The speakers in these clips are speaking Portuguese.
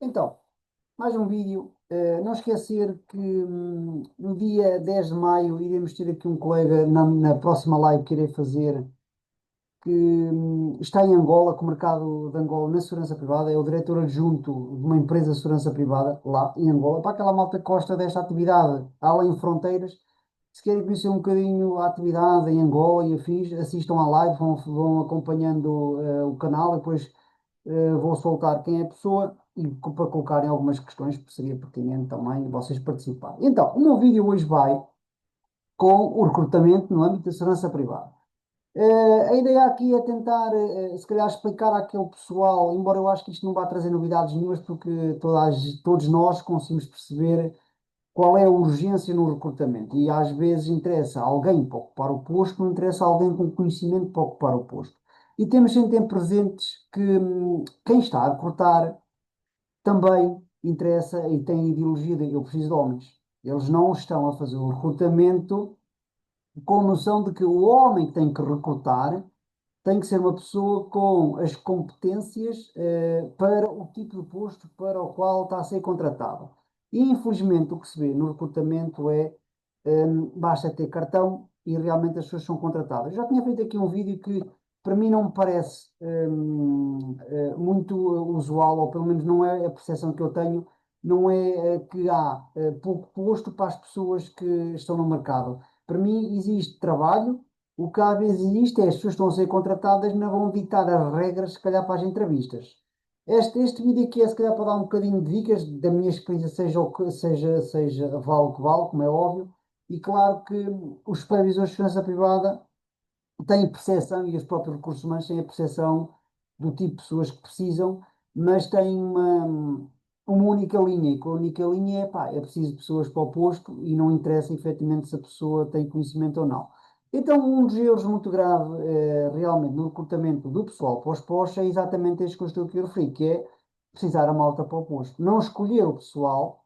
Então, mais um vídeo. Não esquecer que no dia 10 de maio iremos ter aqui um colega na próxima live que irei fazer, que está em Angola, com o mercado de Angola na segurança privada, é o diretor adjunto de uma empresa de segurança privada lá em Angola, para aquela malta que gosta desta atividade além de fronteiras. Se querem conhecer um bocadinho a atividade em Angola e afins, assistam à live, vão acompanhando o canal e depois vou soltar quem é a pessoa e para colocarem algumas questões, porque seria pertinente também vocês participarem. Então, o meu vídeo hoje vai com o recrutamento no âmbito da segurança privada. A ideia aqui é tentar, se calhar, explicar àquele pessoal, embora eu acho que isto não vá trazer novidades nenhumas, porque todos nós conseguimos perceber qual é a urgência no recrutamento. E às vezes interessa alguém para ocupar o posto, não interessa alguém com conhecimento para ocupar o posto. E temos sempre em presentes que quem está a recrutar também interessa e tem ideologia de eu preciso de homens. Eles não estão a fazer o recrutamento com noção de que o homem que tem que recrutar tem que ser uma pessoa com as competências para o tipo de posto para o qual está a ser contratado. E infelizmente o que se vê no recrutamento é basta ter cartão e realmente as pessoas são contratadas. Já tinha feito aqui um vídeo que para mim não me parece muito usual, ou pelo menos não é a percepção que eu tenho, não é que há pouco posto para as pessoas que estão no mercado. Para mim existe trabalho, o que às vezes existe é as pessoas que estão a ser contratadas não vão ditar as regras, se calhar, para as entrevistas. Este vídeo aqui é se calhar para dar um bocadinho de dicas da minha experiência, seja o que seja, vale o que vale, como é óbvio, e claro que os supervisores de segurança privada têm percepção, e os próprios recursos humanos têm a percepção do tipo de pessoas que precisam, mas têm uma única linha, e com a única linha é, pá, é preciso pessoas para o posto e não interessa efetivamente se a pessoa tem conhecimento ou não. Então, um dos erros muito grave, realmente, no recrutamento do pessoal para os postos é exatamente este que eu estou aqui a referir, que é precisar a malta para o posto. Não escolher o pessoal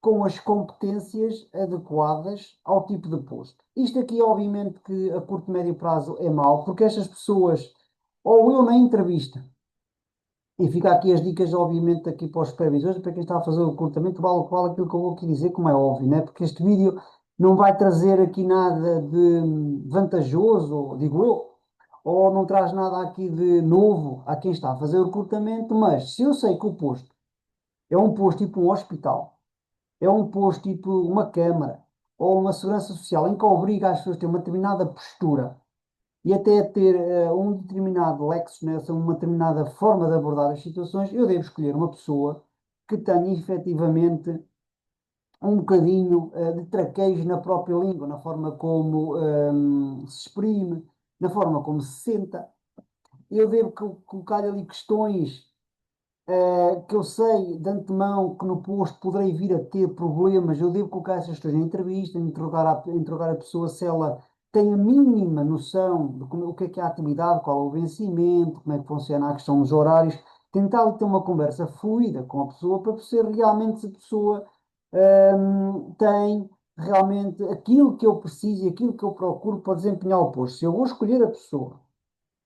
com as competências adequadas ao tipo de posto. Isto aqui, obviamente, que a curto e médio prazo é mau, porque estas pessoas, ou eu na entrevista, e fica aqui as dicas, obviamente, aqui para os supervisores, para quem está a fazer o recrutamento, vale aquilo que eu vou aqui dizer, como é óbvio, né? Porque este vídeo não vai trazer aqui nada de vantajoso, digo eu, ou não traz nada aqui de novo a quem está a fazer o recrutamento, mas se eu sei que o posto é um posto tipo um hospital, é um posto tipo uma Câmara ou uma Segurança Social em que obriga as pessoas a ter uma determinada postura e até a ter um determinado lexo, né, uma determinada forma de abordar as situações, eu devo escolher uma pessoa que tenha efetivamente um bocadinho de traquejo na própria língua, na forma como se exprime, na forma como se senta. Eu devo colocar ali questões que eu sei de antemão que no posto poderei vir a ter problemas, eu devo colocar essas questões em entrevista, interrogar a pessoa se ela tem a mínima noção de o que é a atividade, qual é o vencimento, como é que funciona a questão dos horários, tentar ali ter uma conversa fluida com a pessoa para perceber realmente se a pessoa tem realmente aquilo que eu preciso e aquilo que eu procuro para desempenhar o posto. Se eu vou escolher a pessoa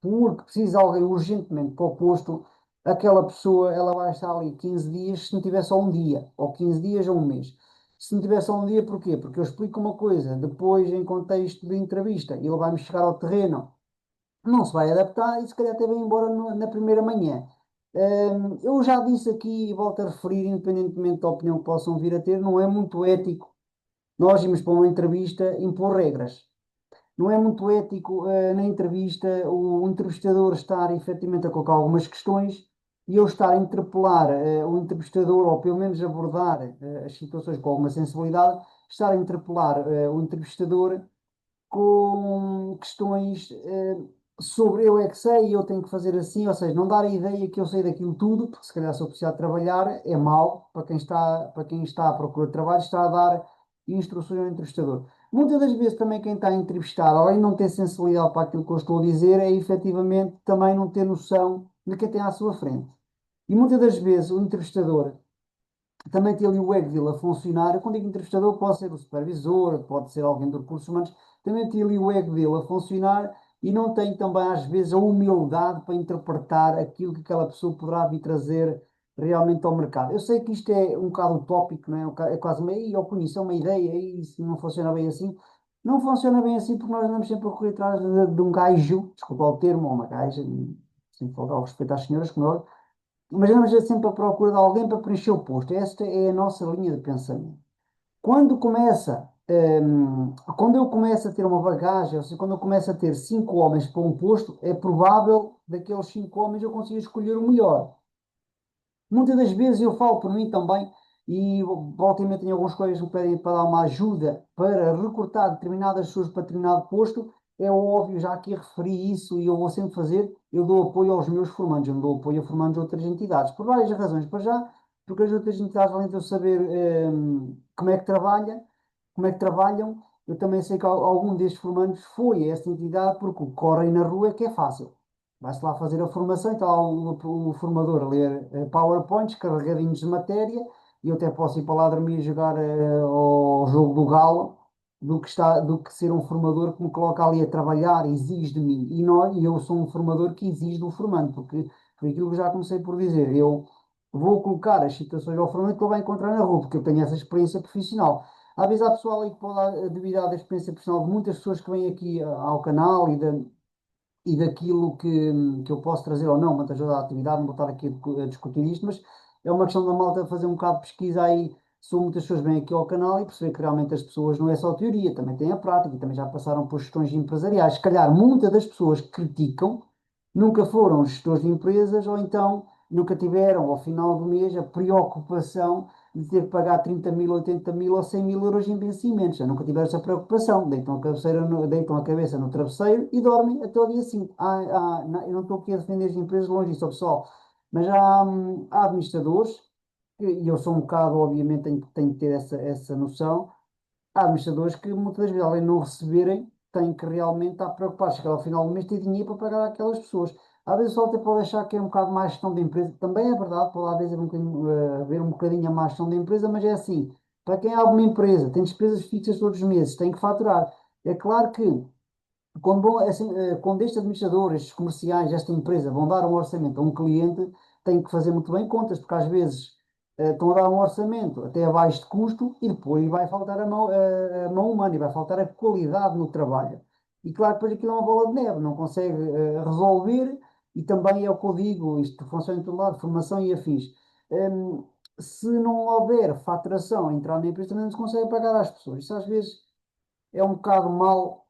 porque precisa de alguém urgentemente para o posto, aquela pessoa ela vai estar ali 15 dias se não tiver só um dia, ou 15 dias ou um mês. Se não tiver só um dia, porquê? Porque eu explico uma coisa, depois em contexto de entrevista, ele vai-me chegar ao terreno, não se vai adaptar e se calhar até vai embora na primeira manhã. Eu já disse aqui e volto a referir, independentemente da opinião que possam vir a ter, não é muito ético nós irmos para uma entrevista impor regras. Não é muito ético, na entrevista, o entrevistador estar efetivamente a colocar algumas questões e eu estar a interpelar, o entrevistador, ou pelo menos abordar, as situações com alguma sensibilidade, estar a interpelar, o entrevistador com questões, sobre eu é que sei e eu tenho que fazer assim, ou seja, não dar a ideia que eu sei daquilo tudo, porque se calhar se eu precisar de trabalhar é mau para quem está à procura de trabalho, está a dar instruções ao entrevistador. Muitas das vezes também quem está a entrevistar, além de não ter sensibilidade para aquilo que eu estou a dizer, é efetivamente também não ter noção de quem tem à sua frente. E muitas das vezes o entrevistador também tem ali o ego dele a funcionar. Quando digo entrevistador, pode ser o supervisor, pode ser alguém de recursos humanos, também tem ali o ego dele a funcionar e não tem também, às vezes, a humildade para interpretar aquilo que aquela pessoa poderá vir trazer realmente ao mercado. Eu sei que isto é um bocado utópico, não é? É quase uma, "Ih, eu conheço, é uma ideia, e isso não funciona bem assim." Não funciona bem assim porque nós andamos sempre a correr atrás de um gajo, desculpa o termo, ou uma gaja, sem faltar o respeito às senhoras, como é óbvio, mas andamos sempre à procura de alguém para preencher o posto. Esta é a nossa linha de pensamento. Quando eu começo a ter uma bagagem, ou seja, quando eu começo a ter 5 homens para um posto, é provável daqueles 5 homens eu consiga escolher o melhor. Muitas das vezes eu falo por mim também, e volta e meia tenho alguns colegas que me pedem para dar uma ajuda para recrutar determinadas pessoas para determinado posto. É óbvio, já aqui referi isso e eu vou sempre fazer, eu dou apoio aos meus formandos, eu não dou apoio a formandos de outras entidades, por várias razões. Para já, porque as outras entidades, além de eu saber como é que como é que trabalham, eu também sei que algum destes formandos foi a essa entidade, porque o que correm na rua é que é fácil. Vai-se lá fazer a formação e está lá o formador a ler PowerPoints carregadinhos de matéria e eu até posso ir para lá dormir e jogar ao jogo do galo do que ser um formador que me coloca ali a trabalhar, exige de mim. E eu sou um formador que exige do formando, porque foi aquilo que já comecei por dizer. Eu vou colocar as situações ao formando que ele vai encontrar na rua, porque eu tenho essa experiência profissional. Às vezes há pessoal aí que pode dar devido à experiência profissional de muitas pessoas que vêm aqui ao canal e daquilo que eu posso trazer ou não, mas ajuda à atividade, não vou estar aqui a discutir isto, mas é uma questão da malta fazer um bocado de pesquisa aí sobre muitas pessoas que vêm aqui ao canal e perceber que realmente as pessoas não é só teoria, também têm a prática e também já passaram por gestões empresariais. Se calhar muitas das pessoas que criticam nunca foram gestores de empresas ou então nunca tiveram ao final do mês a preocupação de ter que pagar 30 mil, 80 mil ou 100 mil euros em vencimentos. Eu nunca tiveram essa preocupação. Deitam a cabeça no travesseiro e dormem até o dia 5. Eu não estou aqui a defender as empresas, longe disso, pessoal. Mas há administradores, e eu sou um bocado, obviamente, tenho que ter essa noção. Há administradores que muitas vezes, além de não receberem, têm que realmente estar preocupados. Chegar ao final do mês ter dinheiro para pagar aquelas pessoas. Às vezes só até pode achar que é um bocado mais gestão de empresa. Também é verdade, pode às vezes haver um bocadinho a mais gestão de empresa, mas é assim. Para quem abre uma empresa, tem despesas fixas todos os meses, tem que faturar. É claro que quando estes administradores, estes comerciais, esta empresa vão dar um orçamento a um cliente, têm que fazer muito bem contas, porque às vezes estão a dar um orçamento até abaixo de custo e depois vai faltar a mão humana e vai faltar a qualidade no trabalho. E claro, depois aquilo é uma bola de neve, não consegue resolver e também é o que eu digo, isto funciona em todo lado, formação e afins. Hum, Se não houver faturação a entrar na empresa, também não se consegue pagar às pessoas. Isso às vezes é um bocado mau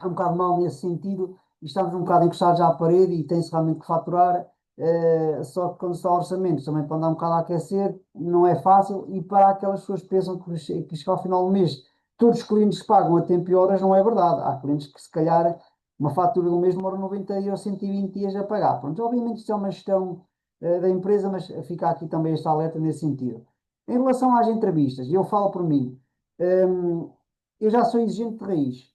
é um bocado mau nesse sentido, e estamos um bocado encostados à parede e tem-se realmente que faturar, só que quando está orçamento também para andar um bocado a aquecer, não é fácil, e para aquelas pessoas que pensam que chega ao final do mês, todos os clientes pagam a tempo e horas, não é verdade. Há clientes que se calhar uma fatura do mês demora 90 ou 120 dias a pagar. Pronto, obviamente isto é uma gestão, da empresa, mas fica aqui também esta alerta nesse sentido. Em relação às entrevistas, e eu falo por mim, eu já sou exigente de raiz.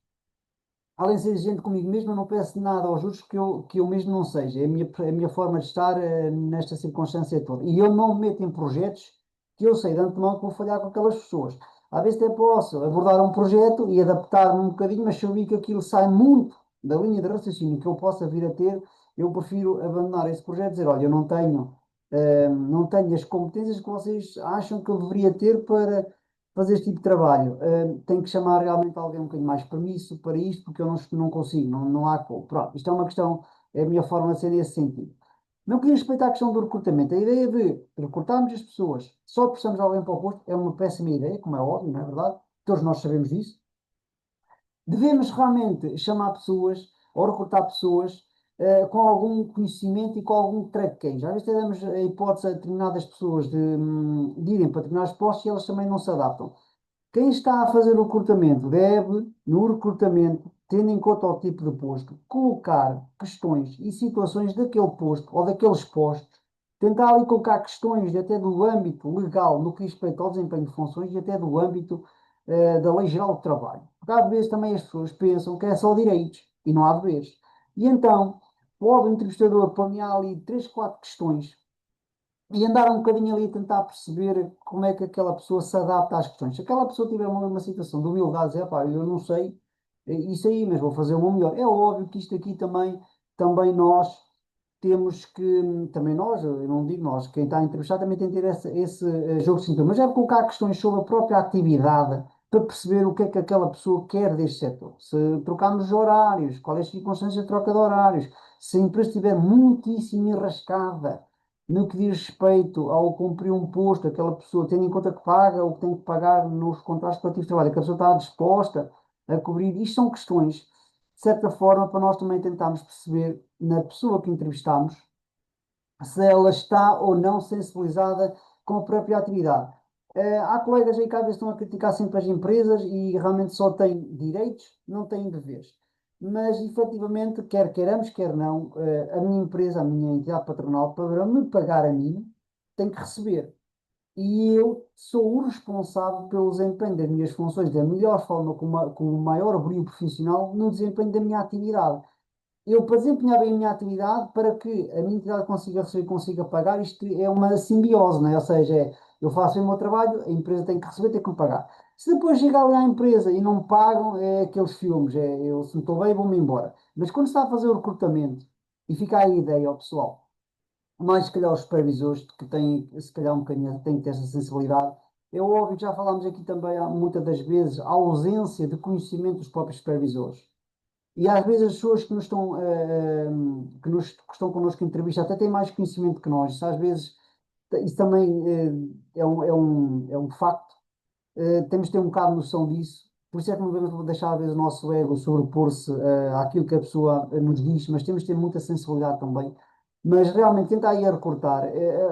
Além de ser exigente comigo mesmo, eu não peço nada aos outros que eu mesmo não seja. É a minha forma de estar nesta circunstância toda. E eu não me meto em projetos que eu sei de antemão que vou falhar com aquelas pessoas. Às vezes até posso abordar um projeto e adaptar-me um bocadinho, mas se eu vi que aquilo sai muito da linha de raciocínio que eu possa vir a ter, eu prefiro abandonar esse projeto e dizer, olha, eu não tenho as competências que vocês acham que eu deveria ter para fazer este tipo de trabalho. Tenho que chamar realmente alguém um bocadinho mais permisso para isto, porque eu não consigo, não há como. Pronto, isto é uma questão, é a minha forma de ser nesse sentido. Não queria respeitar a questão do recrutamento. A ideia de recrutarmos as pessoas só precisamos de alguém para o posto é uma péssima ideia, como é óbvio, não é verdade? Todos nós sabemos disso. Devemos realmente chamar pessoas ou recrutar pessoas com algum conhecimento e com algum traquejo. Às vezes damos a hipótese a determinadas pessoas de irem para determinados postos e elas também não se adaptam. Quem está a fazer o recrutamento deve, no recrutamento, tendo em conta o tipo de posto, colocar questões e situações daquele posto ou daqueles postos, tentar ali colocar questões até do âmbito legal no que diz respeito ao desempenho de funções e até do âmbito da Lei Geral do Trabalho. Porque às vezes também as pessoas pensam que é só direitos e não há deveres. E então, pode o entrevistador planear ali três, quatro questões e andar um bocadinho ali a tentar perceber como é que aquela pessoa se adapta às questões. Se aquela pessoa tiver uma situação de humildade, dizer, pá, eu não sei isso aí, mas vou fazer o meu melhor. É óbvio que isto aqui também nós. temos que, também nós, eu não digo nós, quem está a entrevistar também tem que ter esse jogo de cintura, mas é colocar questões sobre a própria atividade para perceber o que é que aquela pessoa quer deste setor. Se trocarmos horários, qual é a circunstância de troca de horários, se a empresa estiver muitíssimo enrascada no que diz respeito ao cumprir um posto, aquela pessoa, tendo em conta que paga o que tem que pagar nos contratos coletivos de trabalho, que a pessoa está disposta a cobrir, isto são questões, de certa forma, para nós também tentarmos perceber na pessoa que entrevistamos se ela está ou não sensibilizada com a própria atividade. Há colegas aí que às vezes estão a criticar sempre as empresas e realmente só têm direitos, não têm deveres. Mas, efetivamente, quer queiramos, quer não, a minha empresa, a minha entidade patronal, para me pagar a mim, tem que receber. E eu sou o responsável pelo desempenho das minhas funções da melhor forma, com o maior brilho profissional no desempenho da minha atividade. Eu, para desempenhar bem a minha atividade, para que a minha entidade consiga receber, consiga pagar, isto é uma simbiose, não é? Ou seja, eu faço o meu trabalho, a empresa tem que receber, tem que me pagar. Se depois chega ali à empresa e não me pagam, é aqueles filmes, eu se não estou bem, vou-me embora. Mas quando está a fazer o recrutamento, e fica aí a ideia ao pessoal, mais se calhar os supervisores, que têm, se calhar um bocadinho, têm que ter essa sensibilidade, é óbvio, já falámos aqui também muitas das vezes, a ausência de conhecimento dos próprios supervisores. E às vezes as pessoas que nos estão, que estão connosco em entrevista até têm mais conhecimento que nós. Isso às vezes, isso também é um facto. Temos de ter um bocado de noção disso. Por isso é que não devemos deixar às vezes o nosso ego sobrepor-se àquilo que a pessoa nos diz, mas temos de ter muita sensibilidade também. Mas realmente, quem está aí a recortar,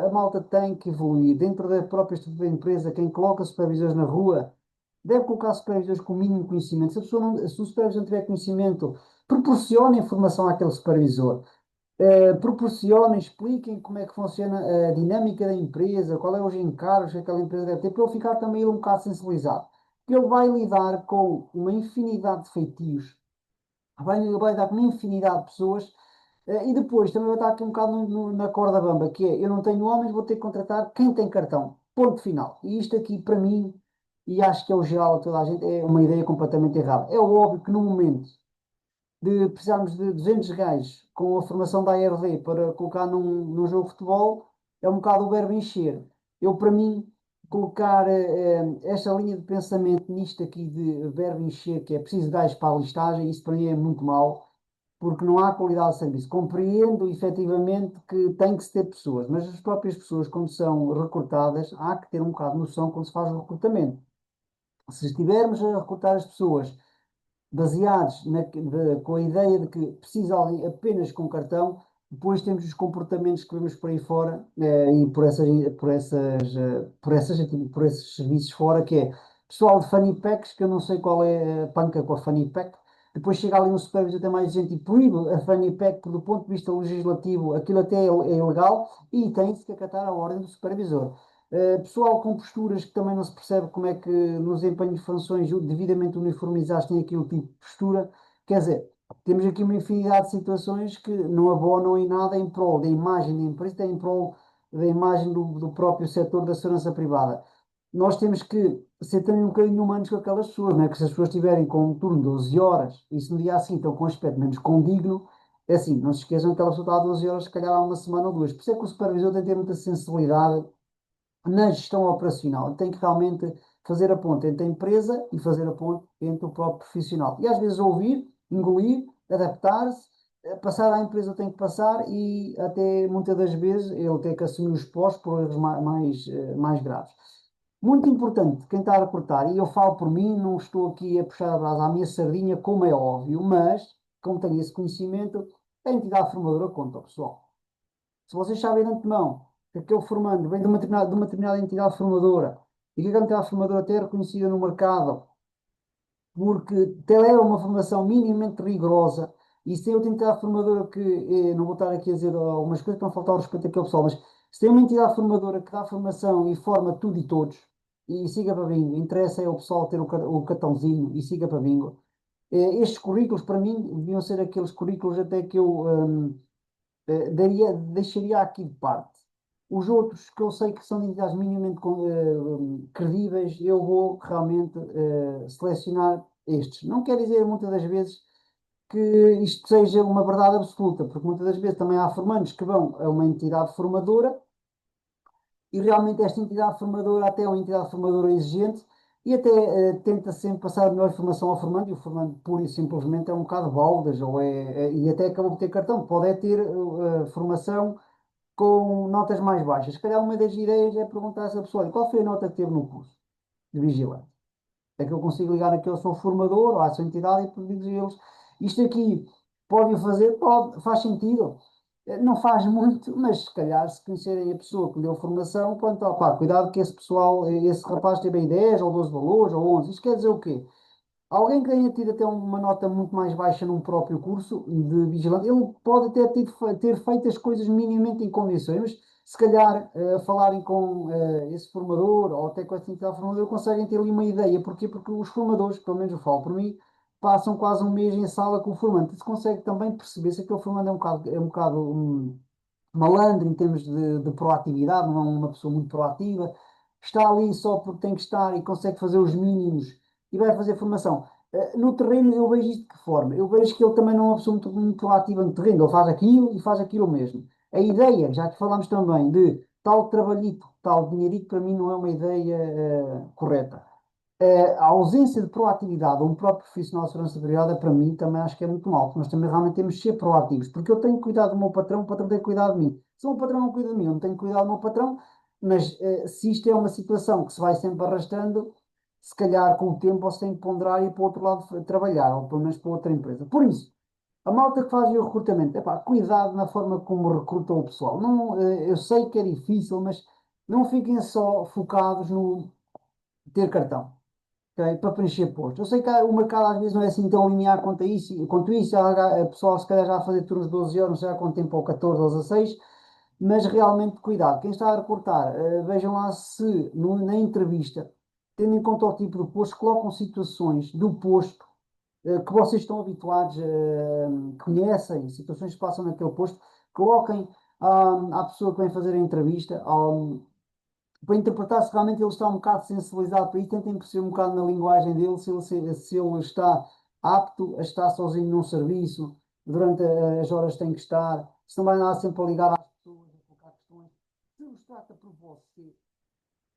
a malta tem que evoluir. Dentro da própria estrutura da empresa, quem coloca supervisores na rua deve colocar supervisores com o mínimo conhecimento. Se a pessoa não, se o supervisor não tiver conhecimento, proporcione informação àquele supervisor. Proporcionem, expliquem como é que funciona a dinâmica da empresa, qual é os encargos que aquela empresa deve ter, para ele ficar também um bocado sensibilizado. Porque ele vai lidar com uma infinidade de feitios, ele vai lidar com uma infinidade de pessoas, e depois também vai estar aqui um bocado na corda bamba, que é, eu não tenho homens, vou ter que contratar quem tem cartão. Ponto final. E isto aqui, para mim, e acho que é o geral a toda a gente, é uma ideia completamente errada. É óbvio que no momento de precisarmos de 200 gajos com a formação da ARD para colocar num jogo de futebol, é um bocado o verbo encher. Eu, para mim, colocar esta linha de pensamento nisto aqui de verbo encher, que é preciso de gajos para a listagem, isso para mim é muito mau, porque não há qualidade de serviço. Compreendo efetivamente que tem que se ter pessoas, mas as próprias pessoas, quando são recrutadas, há que ter um bocado de noção quando se faz o recrutamento. Se estivermos a recrutar as pessoas baseados com a ideia de que precisa alguém apenas com cartão, depois temos os comportamentos que vemos por aí fora e por esses serviços fora, que é pessoal de funny packs, que eu não sei qual é a panca com a funny pack, depois chega ali um supervisor até mais gente e proíbe a funny pack, porque do ponto de vista legislativo aquilo até é ilegal e tem-se que acatar a ordem do supervisor. Pessoal com posturas que também não se percebe como é que nos empenhos de funções devidamente uniformizados tem aquele tipo de postura. Quer dizer, temos aqui uma infinidade de situações que não abonam em nada em prol da imagem da empresa, em prol da imagem do próprio setor da segurança privada. Nós temos que ser também um bocadinho humanos com aquelas pessoas, não é? Que se as pessoas estiverem com um turno de 12 horas e se no dia assim estão com um aspecto menos condigno, é assim, não se esqueçam que aquela pessoa está a 12 horas, se calhar há uma semana ou duas. Por isso é que o supervisor tem que ter muita sensibilidade na gestão operacional. Tem que realmente fazer a ponte entre a empresa e fazer a ponte entre o próprio profissional. E às vezes ouvir, engolir, adaptar-se, passar à empresa tem que passar e até muitas das vezes ele tem que assumir os postos por erros mais graves. Muito importante, quem está a cortar, e eu falo por mim, não estou aqui a puxar a brasa à minha sardinha, como é óbvio, mas, como tenho esse conhecimento, a entidade formadora conta, pessoal. Se vocês sabem de antemão que aquele formando vem de uma determinada entidade formadora e que aquela entidade formadora até é reconhecida no mercado porque até leva uma formação minimamente rigorosa e se tem outra entidade formadora que, não vou estar aqui a dizer algumas coisas para não faltar o respeito àquele pessoal, mas se tem uma entidade formadora que dá formação e forma tudo e todos e siga para bingo, interessa é o pessoal ter o cartãozinho e siga para bingo. Estes currículos, para mim, deviam ser aqueles currículos até que eu deixaria aqui de parte. Os outros, que eu sei que são de entidades minimamente credíveis, eu vou realmente selecionar estes. Não quer dizer, muitas das vezes, que isto seja uma verdade absoluta, porque muitas das vezes também há formandos que vão a uma entidade formadora e realmente esta entidade formadora até é uma entidade formadora exigente e até tenta sempre passar a melhor informação ao formando, e o formando pura e simplesmente é um bocado baldas, e até acabou por ter cartão, pode é ter formação com notas mais baixas. Se calhar uma das ideias é perguntar a essa pessoa: "Olha, qual foi a nota que teve no curso de vigilante?" É que eu consigo ligar aqui ao seu formador ou à sua entidade e pedir-lhes isto aqui. Pode fazer? Pode, faz sentido. Não faz muito, mas se calhar se conhecerem a pessoa que lhe deu formação, quanto ao pá, cuidado que esse pessoal, esse rapaz teve aí 10 ou 12 valores ou 11. Isto quer dizer o quê? Alguém que tenha tido até uma nota muito mais baixa num próprio curso de vigilante, ele pode até ter feito as coisas minimamente em condições, mas se calhar falarem com esse formador ou até com esse entidade formador conseguem ter ali uma ideia. Porquê? Porque os formadores, pelo menos eu falo por mim, passam quase um mês em sala com o formante. Se consegue também perceber se aquele formando é um bocado malandro em termos de proatividade, não é uma pessoa muito proativa, está ali só porque tem que estar e consegue fazer os mínimos e vai fazer formação. No terreno, eu vejo isto de que forma? Eu vejo que ele também não é uma pessoa muito proativa no terreno, ele faz aquilo e faz aquilo mesmo. A ideia, já que falámos também de tal trabalhito, tal dinheirito, para mim não é uma ideia correta. A ausência de proatividade ou um próprio profissional de segurança privada, para mim, também acho que é muito mal, porque nós também realmente temos de ser proativos, porque eu tenho que cuidar do meu patrão, o patrão tem que cuidar de mim. Se o meu patrão não cuida de mim, eu não tenho que cuidar do meu patrão, mas se isto é uma situação que se vai sempre arrastando, se calhar com o tempo você tem que ponderar e ir para o outro lado trabalhar, ou pelo menos para outra empresa. Por isso, a malta que faz o recrutamento, epá, cuidado na forma como recrutam o pessoal. Não, eu sei que é difícil, mas não fiquem só focados no ter cartão, ok? Para preencher postos. Eu sei que o mercado às vezes não é assim tão linear quanto isso. A pessoa se calhar já a fazer turnos de 12 horas, não sei há quanto tempo, ou 14 ou 16, mas realmente cuidado. Quem está a recrutar, vejam lá se na entrevista, tendo em conta o tipo de posto, colocam situações do posto que vocês estão habituados, conhecem, situações que se passam naquele posto, coloquem à pessoa que vem fazer a entrevista, para interpretar se realmente ele está um bocado sensibilizado para isso, tentem perceber um bocado na linguagem dele se ele está apto a estar sozinho num serviço durante as horas que tem que estar, se não vai andar sempre a ligar às pessoas, a colocar questões. Se os trata por você,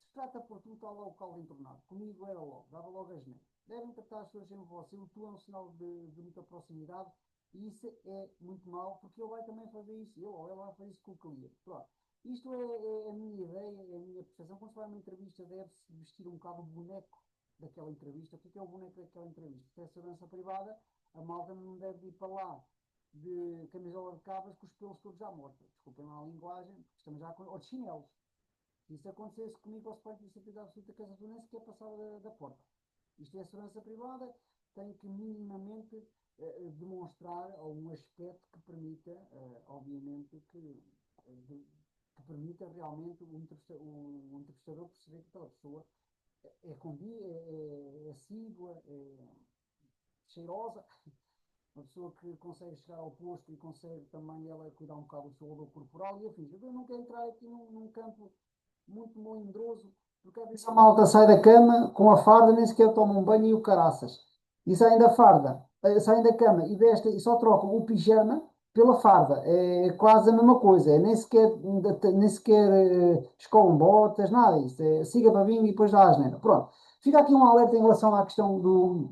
se trata por tu, está logo o caldo entornado. Comigo era logo, dava logo as mãos. Devem tratar as pessoas sempre por você, o tu é um sinal de muita proximidade e isso é muito mau, porque ele vai também fazer isso, ou ela vai fazer isso com o cliente. Pronto. Isto é a minha ideia, é a minha percepção. Quando se vai a uma entrevista, deve-se vestir um bocado o boneco daquela entrevista. O que é o boneco daquela entrevista? Se é segurança privada, a malta não deve ir para lá de camisola de cabras com os pelos todos à morta. Desculpem lá a linguagem, porque estamos já com. Ou de chinelos. Se isso acontecesse comigo, posso ter certeza absoluta que essa pessoa nem sequer passava da porta. Isto é segurança privada, tem que minimamente demonstrar um aspecto que permita, obviamente, que permita realmente o entrevistador perceber que aquela pessoa é assídua, é cheirosa, uma pessoa que consegue chegar ao posto e consegue também ela cuidar um bocado do seu odor corporal e afins. Eu não quero entrar aqui num campo muito melindroso, porque às vezes a malta sai da cama com a farda, nem sequer toma um banho e o caraças. E saem da farda, saem da cama e vestem e só trocam o pijama pela farda. É quase a mesma coisa. Nem sequer escolam botas, nada disso. Siga para vinho e depois dá a asneira. Pronto. Fica aqui um alerta em relação à questão do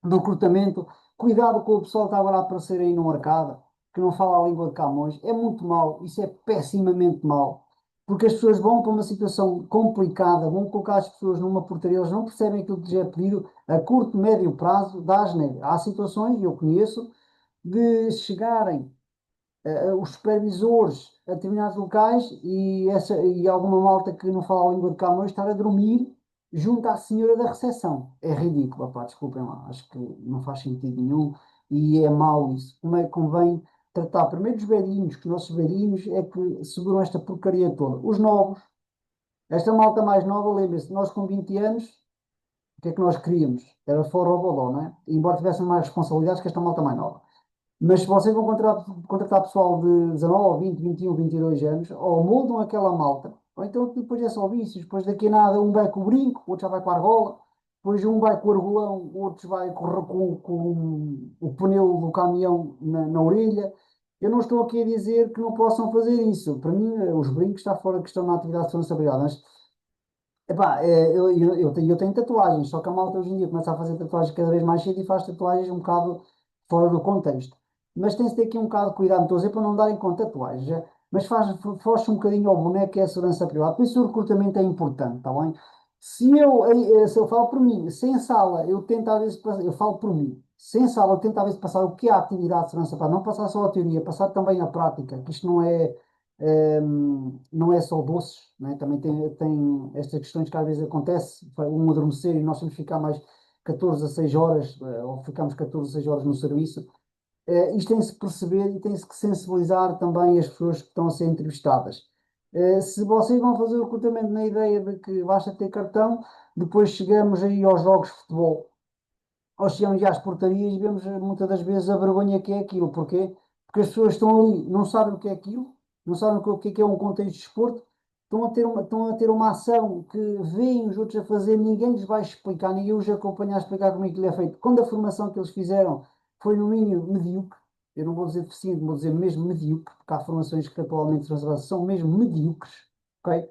recrutamento. Cuidado com o pessoal que está agora a aparecer aí no mercado, que não fala a língua de Camões. É muito mau, isso é pessimamente mau. Porque as pessoas vão para uma situação complicada, vão colocar as pessoas numa portaria, eles não percebem aquilo que lhes é pedido a curto, médio prazo, dá asneira. Há situações, e eu conheço, de chegarem os supervisores a determinados locais e alguma malta que não fala a língua de Camões estar a dormir junto à senhora da recepção. É ridículo, pá, desculpem lá, acho que não faz sentido nenhum e é mau isso. Como é que convém tratar primeiro dos velhinhos, que os nossos velhinhos é que seguram esta porcaria toda. Os novos, esta malta mais nova, lembre-se, nós com 20 anos, o que é que nós queríamos? Era fora o bodó, não é? Embora tivessem mais responsabilidades que esta malta mais nova. Mas se vocês vão contratar pessoal de 19, 20, 21, 22 anos, ou moldam aquela malta, ou então depois é só vícios, depois daqui a nada um vai com o brinco, o outro já vai com a argola, depois um vai com o argolão, outros vai com o pneu do caminhão na orelha. Eu não estou aqui a dizer que não possam fazer isso. Para mim, os brincos está fora de questão na atividade de responsabilidade. Mas, epá, eu tenho tatuagens, só que a malta hoje em dia começa a fazer tatuagens cada vez mais cedo e faz tatuagens um bocado fora do contexto. Mas tem-se de ter aqui um bocado de cuidado, não estou a dizer para não darem com tatuagens, mas foge um bocadinho ao boneco que é a segurança privada. Por isso o recrutamento é importante, está bem? Se eu falo por mim, sem sala, eu tento às vezes, eu falo por mim, sem sala, eu tento às vezes passar o que é a atividade de segurança privada, não passar só a teoria, passar também a prática, que isto não é só doces, né? Também tem estas questões que às vezes acontece, um adormecer e nós temos que ficar mais 14 a 6 horas, ou ficamos 14 a 6 horas no serviço. Isto tem-se que perceber e tem-se que sensibilizar também as pessoas que estão a ser entrevistadas. Se vocês vão fazer o recrutamento na ideia de que basta ter cartão, depois chegamos aí aos jogos de futebol, ou chegamos às portarias e vemos muitas das vezes a vergonha que é aquilo. Porquê? Porque as pessoas estão ali, não sabem o que é aquilo, não sabem o que é um contexto de desporto, estão a ter uma ação que veem os outros a fazer, ninguém lhes vai explicar, ninguém os acompanha a explicar como é que ele é feito. Quando a formação que eles fizeram foi no mínimo medíocre, eu não vou dizer deficiente, vou dizer mesmo medíocre, porque há formações que atualmente são mesmo medíocres, ok?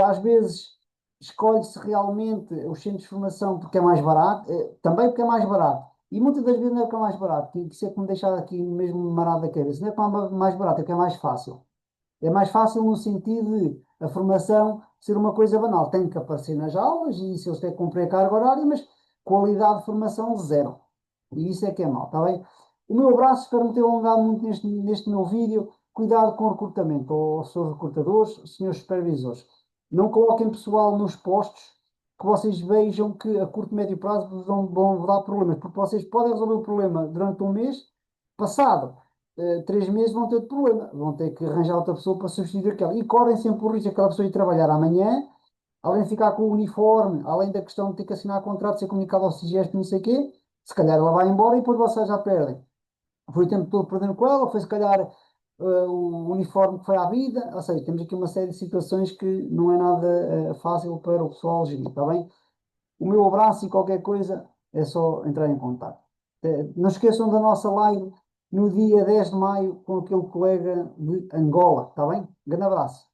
Às vezes escolhe-se realmente os centros de formação porque é mais barato, também porque é mais barato. E muitas das vezes não é porque é mais barato, que isso é que me deixa aqui mesmo marado da cabeça. Não é porque é mais barato, é porque é mais fácil. É mais fácil no sentido de a formação ser uma coisa banal. Tem que aparecer nas aulas e isso eles têm que cumprir a carga horária, mas qualidade de formação zero. E isso é que é mau, está bem? O meu abraço, espero não ter alongado muito neste meu vídeo. Cuidado com o recrutamento, ou senhores recrutadores, senhores supervisores. Não coloquem pessoal nos postos que vocês vejam que a curto e médio prazo vão dar problemas, porque vocês podem resolver o problema durante um mês, passado 3 meses vão ter outro problema, vão ter que arranjar outra pessoa para substituir aquela. E correm sempre o risco de aquela pessoa ir trabalhar amanhã, além de ficar com o uniforme, além da questão de ter que assinar contrato, ser comunicado ao CIGESP, não sei o quê, se calhar ela vai embora e depois vocês já perdem. Foi o tempo todo perdendo com ela, foi se calhar o uniforme que foi à vida, ou seja, temos aqui uma série de situações que não é nada fácil para o pessoal gerir, está bem? O meu abraço e qualquer coisa é só entrar em contato. Não esqueçam da nossa live no dia 10 de maio com aquele colega de Angola, está bem? Grande abraço.